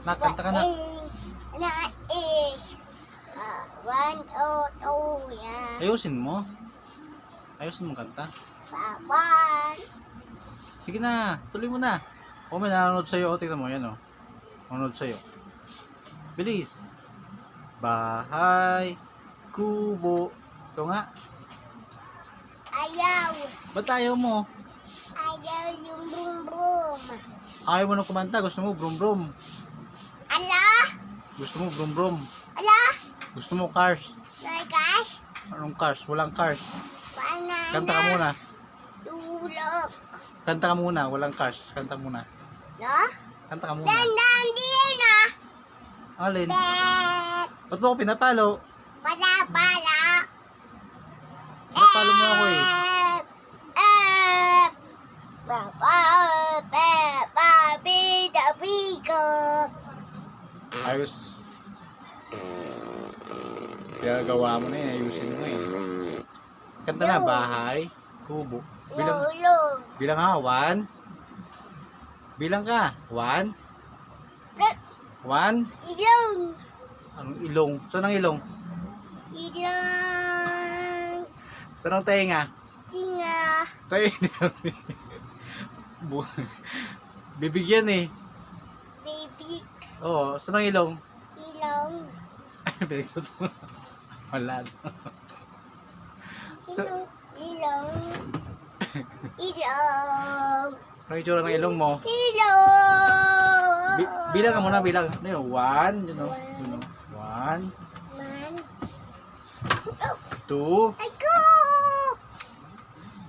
Nakanta ka na. Na is 102 yan. Ayusin mo. Ayusin mo kanta. Papan. Sige na, tuloy mo na. O may nanonood sa'yo. O, tignan mo, yan o. Nanonood sa'yo. Bilis. Bahay, kubo. Ito nga. Ayaw. Ba't ayaw mo? Ayaw yung brum brum. Ayaw mo nang kumanta. Gusto mo brum brum. Ala? Gusto mo brum brum. Ala? Gusto mo cars. Nagas? Anong cars? Walang cars. Banana. Kanta ka muna. Tulog. Kanta ka muna. Walang cars. Kanta muna. No? Kanta ka muna. Dandang din na. Alin? Bet. Ba't mo ako pinapalo? Para. Pinapalo mo ako eh. Ayos. Kaya gawa mo na eh. Ayusin mo eh. Kanta na. Bahay, kubo. Bilang ka. 1. Bilang ka. 1. 1. Ilong. Anong ilong? Saan ang ilong? Ilong. Saan ang tenga? Tinga. Bibigyan eh. Baby. Oo. Saan ang ilong? Ilong. Ay, pinagsato mo. Wala. Ilong. Ilong. Ilong. Anong itsura ng ilong mo? Ilong. Bilang ka muna, bilang. Ano yun? 1. Yun o. 1. Man. 2. I go.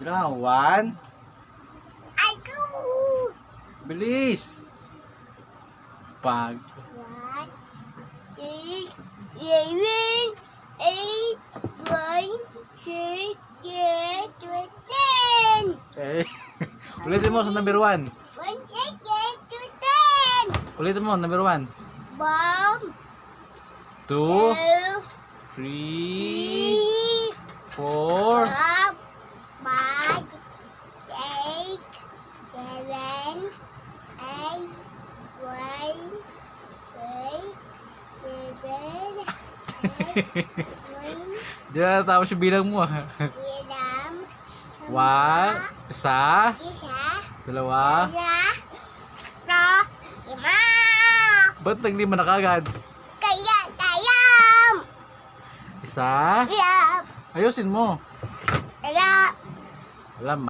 Bilang ka. 1. I go. Bilis. Pag. 1, 6, 7, 8, 9, 10, 10. Eh. Ulitin mo sa number 1. 1, 8, 10. Ulitin mo, number 1. Bomb. 2. 2, 3. 3, 4. 5, 6, 7, 8, 9, 10, Di na natapos yung bilang mo. 1. Isa. Dalawa. 5. Ba't naglima na kagad? Kaya tayam. Isa. Yap. Ayusin mo. Yap. Alam.